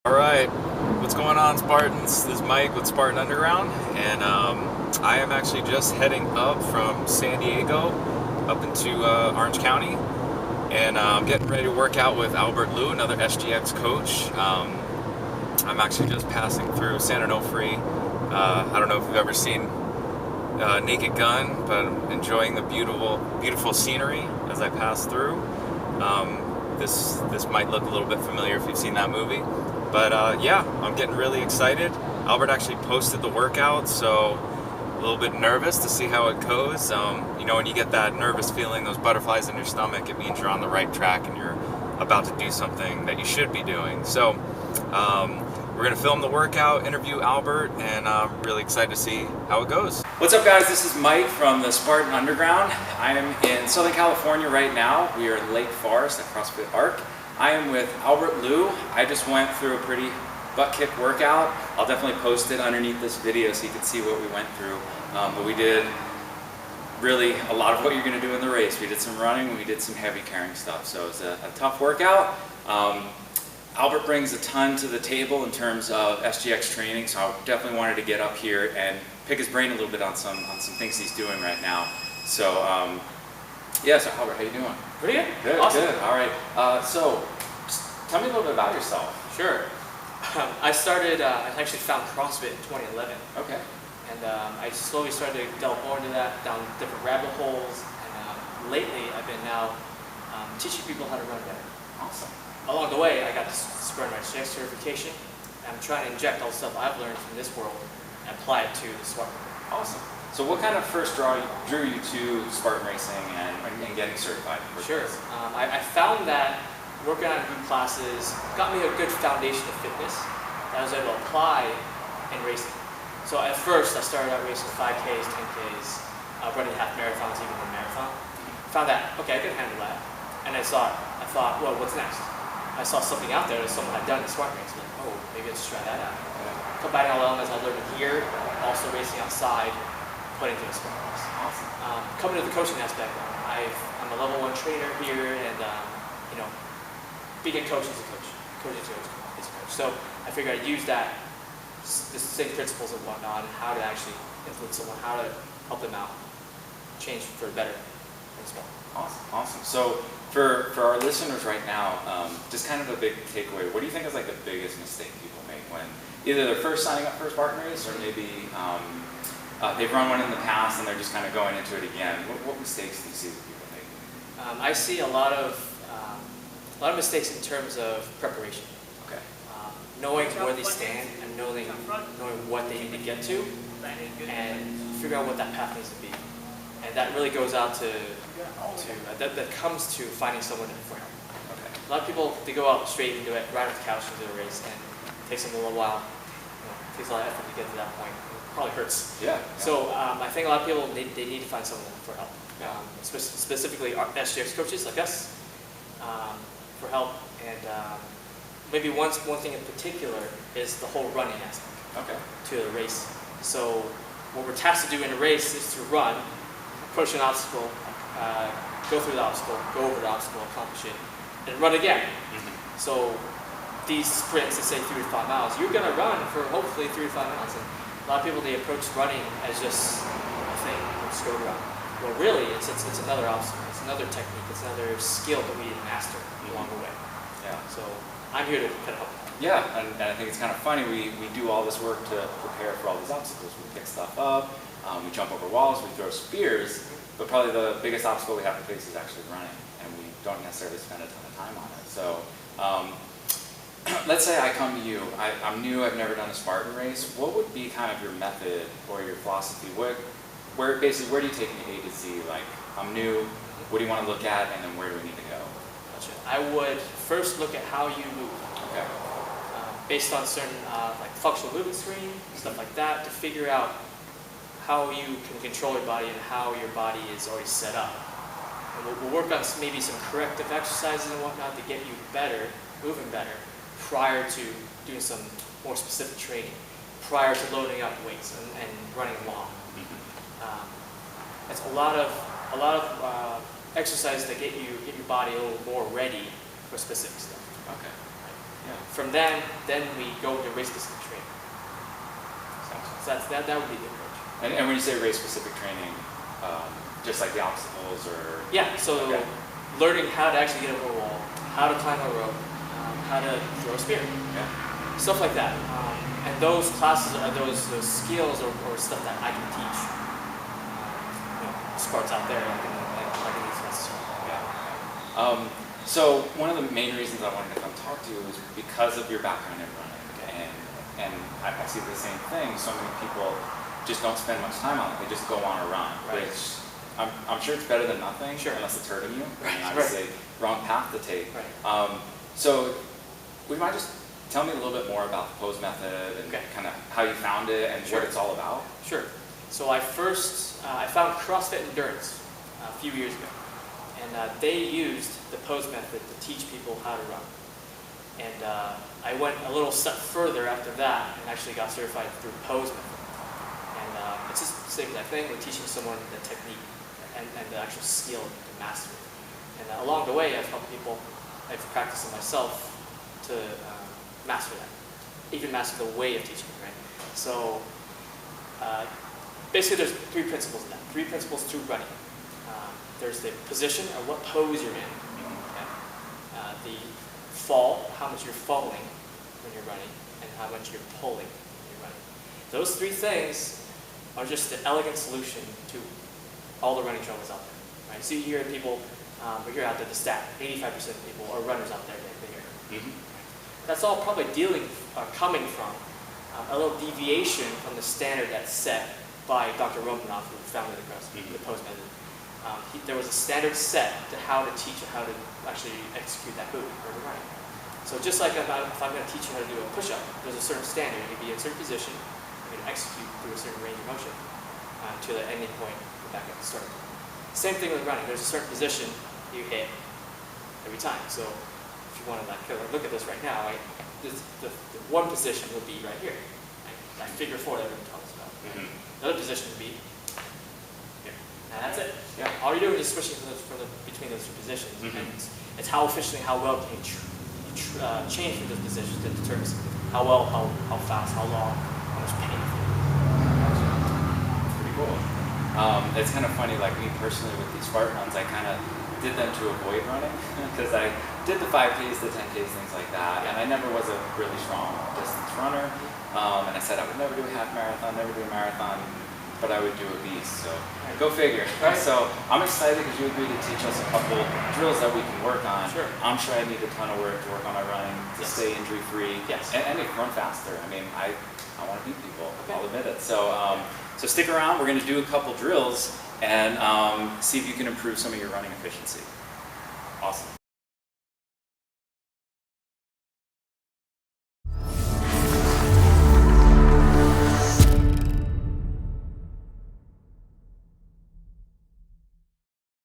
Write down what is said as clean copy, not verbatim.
Alright, what's going on, Spartans? This is Mike with Spartan Underground, and I am actually just heading up from San Diego up into Orange County, and I'm getting ready to work out with Albert Liu, another SGX coach. I'm actually just passing through San Onofre. I don't know if you've ever seen Naked Gun, but I'm enjoying the beautiful scenery as I pass through. This might look a little bit familiar if you've seen that movie. But yeah, I'm getting really excited. Albert actually posted the workout, so a little bit nervous to see how it goes. You know, when you get that nervous feeling, those butterflies in your stomach, it means you're on the right track and you're about to do something that you should be doing. So we're gonna film the workout, interview Albert, and I'm really excited to see how it goes. What's up, guys? This is Mike from the Spartan Underground. I am in Southern California right now. We are in Lake Forest at CrossFit Arc. I am with Albert Liu. I just went through a pretty butt kick workout. I'll definitely post it underneath this video so you can see what we went through. But we did really a lot of what you're gonna do in the race. We did some running, we did some heavy carrying stuff. So it's a tough workout. Albert brings a ton to the table in terms of SGX training, so I definitely wanted to get up here and pick his brain a little bit on some things he's doing right now. So yeah, so Albert, how you doing? Pretty good. Good, awesome. Good. All right. So, just tell me a little bit about yourself. Sure. I actually found CrossFit in 2011. Okay. And I slowly started to delve more into that, down different rabbit holes. And lately, I've been now teaching people how to run better. Awesome. Along the way, I got this Spartan SGX certification. And I'm trying to inject all the stuff I've learned from this world and apply it to the Spartan. Awesome. So what kind of first drew you to Spartan racing and getting certified? Sure. I found that working on group classes got me a good foundation of fitness that I was able to apply in racing. So at first I started out racing 5Ks, 10Ks, running half marathons, even a marathon. Found that, okay, I can handle that. And I thought, well, what's next? I saw something out there that someone had done in Spartan racing. Like, oh, maybe let's try that out. Combining all the elements I learned here, also racing outside, put into the Spartan race. Awesome. Coming to the coaching aspect, I'm a level 1 trainer here, and you know, being a coach is a coach. Coach is a coach. So I figured I'd use the same principles and whatnot, and how to actually influence someone, how to help them out, change for the better as well. Awesome. So for our listeners right now, just kind of a big takeaway. What do you think is like the biggest mistake people make when either they're first signing up for a Spartan race, or maybe they've run one in the past and they're just kind of going into it again? What mistakes do you see that people make? I see a lot of mistakes in terms of preparation. Okay. Knowing where they stand and knowing what they need to get to, and figure out what that path needs to be. And that really goes out that comes to finding someone for help. Okay. A lot of people, they go out straight into it, right off the couch into a race, and it takes them a little while. It takes a lot of effort to get to that point. It probably hurts. Yeah. So I think a lot of people, they need to find someone for help. Specifically SGX coaches like us, for help. And maybe one thing in particular is the whole running aspect to the race. So what we're tasked to do in a race is to run, approach an obstacle, go through the obstacle, go over the obstacle, accomplish it, and run again. Mm-hmm. So these sprints, let's say 3 to 5 miles, you're going to run for hopefully 3 to 5 miles. And a lot of people, they approach running as just a thing, just go run. Well, really, it's another obstacle, it's another technique, it's another skill that we need to master along the way. Yeah. So I'm here to kind of help. Yeah, and I think it's kind of funny, we do all this work to prepare for all these obstacles. We pick stuff up, we jump over walls, we throw spears, but probably the biggest obstacle we have to face is actually running, and we don't necessarily spend a ton of time on it. So let's say I come to you, I'm new, I've never done a Spartan race. What would be kind of your method or your philosophy? Where do you take me A to Z? Like, I'm new, what do you want to look at, and then where do we need to go? Gotcha. I would first look at how you move. Okay. Based on certain like functional movement screen, stuff like that, to figure out how you can control your body and how your body is already set up. And we'll work on maybe some corrective exercises and whatnot to get you better, moving better, prior to doing some more specific training, prior to loading up weights and running long. It's a lot of exercises that get your body a little more ready for specific stuff. Okay. From then we go to race-specific training. So that would be the approach. And when you say race-specific training, just like the obstacles or? Yeah, so learning how to actually get over a wall, how to climb a rope, how to throw a spear, stuff like that. And those classes are those skills or stuff that I can teach Spartans out there like in these classes. So one of the main reasons I wanted to come talk to you is because of your background in running, and I see the same thing. So many people just don't spend much time on it; they just go on a run, which I'm sure it's better than nothing, unless it's hurting you. I mean, obviously, wrong path to take. So we might just tell me a little bit more about the pose method and kind of how you found it and what it's all about. Sure. So I found CrossFit Endurance a few years ago, and they used the pose method to teach people how to run. And I went a little step further after that and actually got certified through pose method. And it's just the same exact thing. We're teaching someone the technique and the actual skill to master it. And along the way, I've helped people. I've practiced it myself to master that, even master the way of teaching it, right? So basically there's three principles in that. Three principles through running. There's the position or what pose you're in, the fall, how much you're falling when you're running, and how much you're pulling when you're running. Those three things are just the elegant solution to all the running troubles out there, right? So you hear people, we hear out there the stat, 85% of people or runners out there, they hear. That's all probably coming from a little deviation from the standard that's set by Dr. Romanoff, who founded the pose method. There was a standard set to how to teach and how to actually execute that move or the running. So just like if I'm going to teach you how to do a push-up, there's a certain standard. You're going to be in a certain position, you're going to execute through a certain range of motion to the ending point, go back at the start. Same thing with running. There's a certain position you hit every time. So if you want to look at this right now, the one position would be right here, that figure four that everyone talks about. Another position would be here, and that's it. All you're doing is switching between those two positions, and it's how efficiently, how well can you change from those positions that determines how well, how fast, how long, how much pain. Pretty cool. It's kind of funny, like me personally with these Spartan runs, I kind of did them to avoid running because I did the 5Ks, the 10Ks, things like that, and I never was a really strong distance runner. And I said I would never do a half marathon, never do a marathon, but I would do a beast. So go figure. So I'm excited because you agreed to teach us a couple drills that we can work on. I'm sure I need a ton of work to work on my running to stay injury free and run faster. I mean, I want to beat people. I'll admit it. So so stick around. We're going to do a couple drills and see if you can improve some of your running efficiency. Awesome.